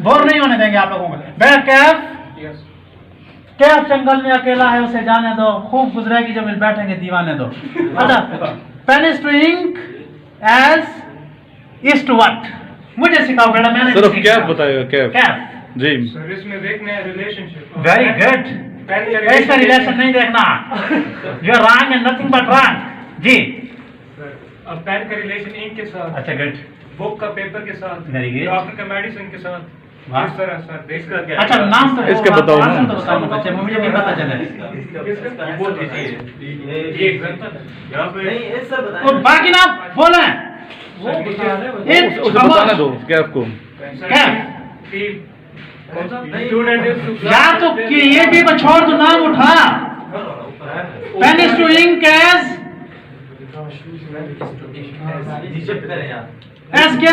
Bore नहीं होने देंगे आप लोगों को। बेटा कैफ, कैफ जंगल में अकेला है, उसे जाने दो, खूब गुजरेगी जब मिल बैठेंगे दीवाने दो। अच्छा, pen is to ink as is to what, मुझे सिखाओ बेटा, मैंने सिर्फ कैफ बताएगा। कैफ जी सर इसमें देखना है रिलेशनशिप। वेरी गुड, ऐसा रिलेशन नहीं देखना, you are wrong and nothing but wrong. जी अब पेन का रिलेशन इंक के साथ, अच्छा गुड, बुक का पेपर के साथ, Very good. डॉक्टर का मेडिसिन के साथ, वाह। इस तरह सर देखकर क्या। अच्छा नाम तो इसके बताओ ना। आंसर तो बताओ ना बच्चे, मुझे नहीं पता चला। ये एग्जांपल यहाँ पे नहीं ये सर बताएं। और बाकी ना बोले उसे बताने दो कैफ को। कैफ स्टूडेंट यार तो कि ये भी छोड़ दो, नाम उठा। Pen is to ink as shift करें यार। एस क्या,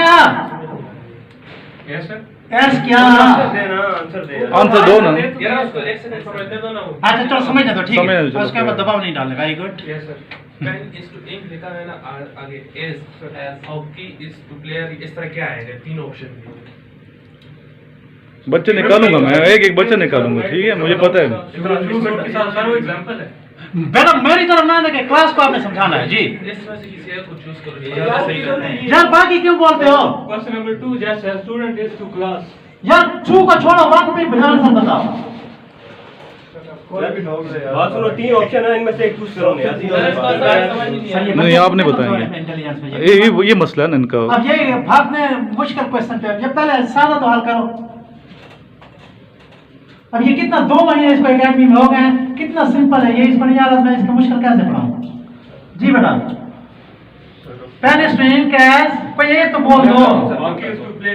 यस सर एस क्या। आंसर दे आंसर दो ना। यार उसको एक सेकंड समझने दो ना वो। अच्छा चलो समझने दो, ठीक समझने है, दो, चलो, उसके बाद दबाव नहीं डालने। Very good. Yes sir pen is to ink लिखा है ना आगे as as hockey is to player, इस तरह क्या आएगा? तीन ऑप्शन। बच्चे निकालूंगा मैं, एक एक बच्चा निकालूंगा, ठीक है, मुझे पता है। के साथ सर वो एग्जांपल है। बेटा मेरी तरफ ना देखे, क्लास को आपने समझाना है जी। इसमें से किसी एक को चूज करो, ये ज्यादा सही रहता है। यार बाकी क्यों बोलते हो क्वेश्चन नंबर 2 जैसे स्टूडेंट इज टू क्लास। यार, छू को छोड़ो, वक्त में ध्यान से बताओ। बात सुनो, तीन ऑप्शन है, इनमें से एक चूज करो। नहीं आपने बताएंगे, ये मसला है ना इनका। अब ये भागने मुश्किल क्वेश्चन पे, ये पहले सादा तो हल करो। अब ये कितना 2 महीने इसको एकेडमी में हो गए हैं, कितना सिंपल है ये, इसको नहीं याद, मैं इसको मुश्किल कैसे पढ़ाऊं? जी बेटा, pen is to ink as, कोई एक तो बोल दो। Hockey is to play.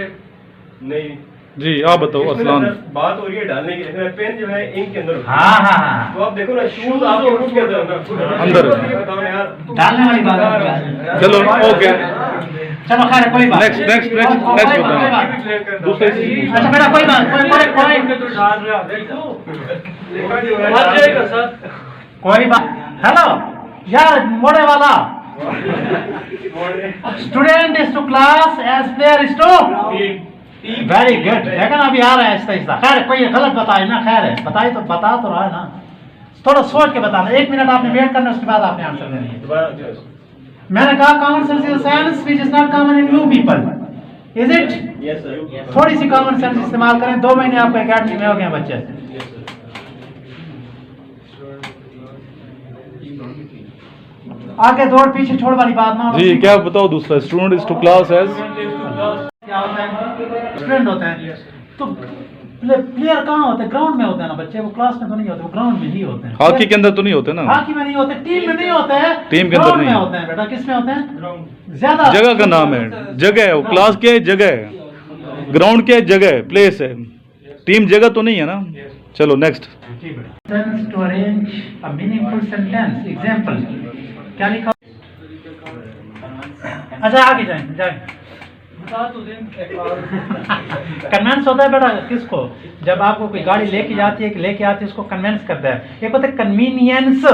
नहीं जी आप बताओ असलान। बात हो रही है डालने की, लेकिन पेन जो है इंक के अंदर होता है। हाँ हाँ हाँ, तो आप देखो ना, शूज आपके बुक के अंदर है ना, अंदर। बताओ ना यार। डालने वाली बात है। चलो ओके, चलो खैर कोई बात। नेक्स्ट नेक्स्ट नेक्स्ट नेक्स्ट बताओ दूसरे से। अच्छा बेटा कोई बात, कोई तो डाल रहे आप देखो आ जाएगा सर, कोई बात। हेलो यार, मोड़े वाला, student is to class as player is to. Very good, देखा ना अभी आ रहा है आहिस्ता आहिस्ता। खैर कोई गलत बताए ना, खैर है बताइए तो, बता तो रहा है ना, थोड़ा सोच के बताना। 1 मिनट आपने वेट करना, उसके बाद आपने आंसर देनी है। दोबारा मैंने कहा common sense is science which is not common in you people, is it? Yes sir. थोड़ी सी कॉमन सेंस इस्तेमाल करें। 2 महीने आपको एकेडमी में हो गए बच्चे। आगे दौड़ पीछे छोड़ वाली बात ना। जी क्या बताओ दूसरा, student is to class as. क्या होता है? स्टूडेंट होता है। तो प्लेयर कहाँ होते हैं? ग्राउंड में होते हैं ना बच्चे, वो क्लास में तो नहीं होते, वो ग्राउंड में ही होते हैं। हॉकी के अंदर तो नहीं होते ना, हॉकी में नहीं होते, टीम में नहीं होते हैं, टीम के अंदर ग्राउंड में नहीं होते हैं बेटा। किस में होते हैं? ज्यादा जगह का नाम है, जगह है वो, क्लास क्या है? जगह है, ग्राउंड क्या है? जगह है, प्लेस है, टीम जगह तो नहीं है ना। चलो next. To arrange a meaningful sentence, example क्या लिखा? अच्छा आगे जाए। कन्वेंस होता है बेटा किसको? जब आपको कोई गाड़ी लेके जाती है कि लेके आती है, उसको कन्वेंस करता है। एक होता है कन्वीनियंस।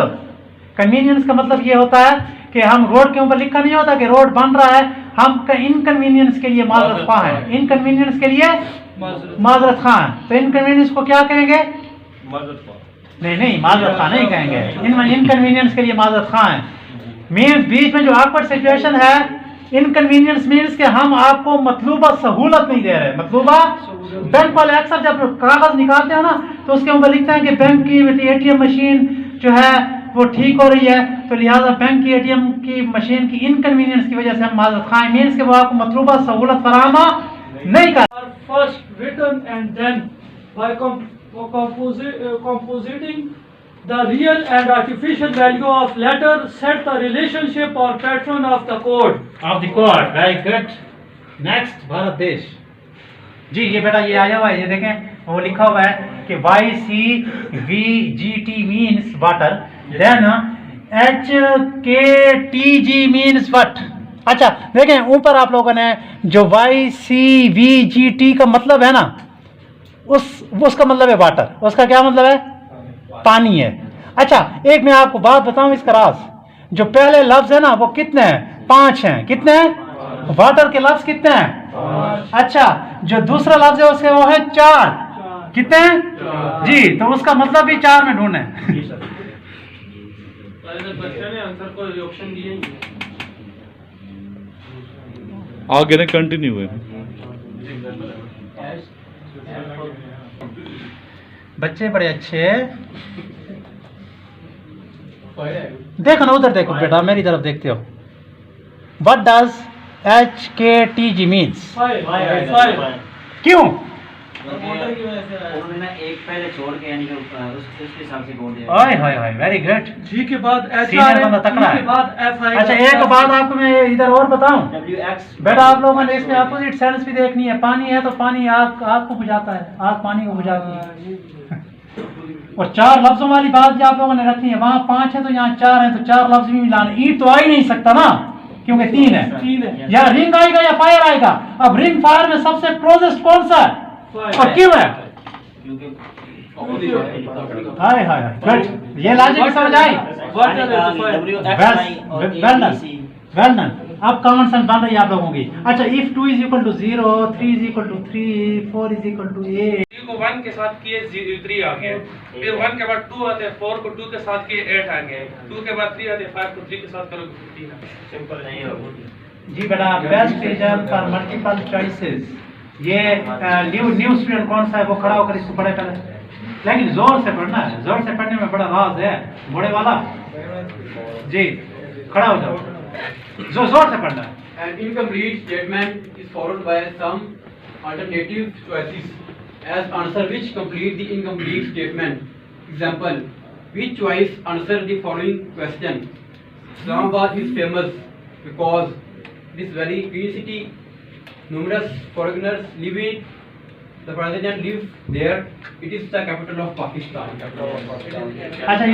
कन्वीनियंस का मतलब ये होता है कि हम रोड के ऊपर लिखा नहीं होता कि रोड बन रहा है, हम इनकन्वीनियंस के लिए माजरत ख्वाह हैं, इनकन्वीनियंस के लिए माजरत ख्वाह हैं। तो इनकन्वीनियंस को क्या कहेंगे? नहीं माजरत ख्वाह नहीं कहेंगे, इनकन्वीनियंस के लिए माजरत ख्वाह हैं। मीन्स बीच में जो awkward सिचुएशन है, इनकन्वीनियंस मीन्स कि हम आपको मतलूबा सहूलत नहीं दे रहे। मतलूबा, बैंक वाले अक्सर जब कागज निकालते हैं ना, तो उसके ऊपर लिखते हैं कि बैंक की एटीएम मशीन जो है वो ठीक हो रही है, तो लिहाजा बैंक की एटीएम की मशीन की इनकन्वीनियंस की वजह से हम माजरत ख्वाह हैं। मीन्स कि वो आपको मतलूबा सहूलत फराहम नहीं कर। First written and then by compositing the real and artificial value of letter set the relationship or pattern of the code. Of the code, very good. Next, Bharat देश। जी ये बेटा ये आया हुआ है, ये देखें वो लिखा हुआ है कि YCVGT means water, then HKTG means what. अच्छा देखें ऊपर आप लोगों ने जो YCVGT का मतलब है ना, उसका मतलब है वाटर, उसका क्या मतलब है? पानी है। अच्छा एक मैं आपको बात बताऊं इसका राज, जो पहले लफ्ज है ना वो कितने हैं? 5 हैं। कितने हैं? वाटर के लफ्ज कितने हैं? अच्छा, जो दूसरा लफ्ज है उसके वो है 4। कितने हैं जी? तो उसका मतलब भी 4 में ढूंढे। बच्चे ने आंसर को ऑप्शन दिए ही नहीं। आगे ने कंटिन्यू है। बच्चे बड़े अच्छे हैं। देखो ना, उधर देखो बेटा, मेरी तरफ देखते हो। What does HKTG means? क्यों? उन्होंने ना एक पहले छोड़ के यानी कि उसके हिसाब से बोल दिया। ओए होए होए, वेरी गुड। जी के बाद एच सीनियर बंदा तकड़ा है। के बाद एफ आएगा। अच्छा, एक बात आपको मैं इधर और बताऊं WX बेटा, आप लोगों ने इसमें अपोजिट साइड्स भी देखनी है। पानी है तो पानी आग को बुझाता है, आग पानी को बुझाती है। और 4 लफ्जों वाली बात जो आप लोगों ने रखनी है, वहाँ 5 है तो यहाँ 4 है, तो 4 लफ्ज भी मिलाने। ईट तो आ ही नहीं सकता ना, क्योंकि 3 है। या रिंग आएगा या फायर आएगा। अब रिंग फायर में सबसे क्लोजेस्ट कौन सा है और क्यों है? हाय हाय हाय, गुड। ये लॉजिक समझ आई? Well done. अब कॉमन सेंस बन रही है आप लोगों की। अच्छा, इफ 2 = 0, 3 = 3, 4 = 8। 3 को 1 के साथ किए 3 आ गए, फिर 1 के बाद 2 आते हैं, 4 को 2 के साथ किए 8 आ गए, 2 के बाद 3 आते हैं, 5 को 3 के साथ करोगे 15 आ गए। सिंपल नहीं है जी बेटा, best result for multiple choices. ये न्यू स्टूडेंट कौन सा है वो खड़ा होकर इसको पढ़े पहले, लेकिन जोर से पढ़ना है। जोर से पढ़ने में बड़ा राज है। बड़े वाला जी, खड़ा हो जाओ, जोर से पढ़ना है। An incomplete statement is followed by some alternative choices as answer which complete the incomplete statement. Example: which choice answer the following question? Islamabad is famous because it is very clean city. Numerous foreigners live in. The president lives there. It is the capital of Pakistan. अच्छा,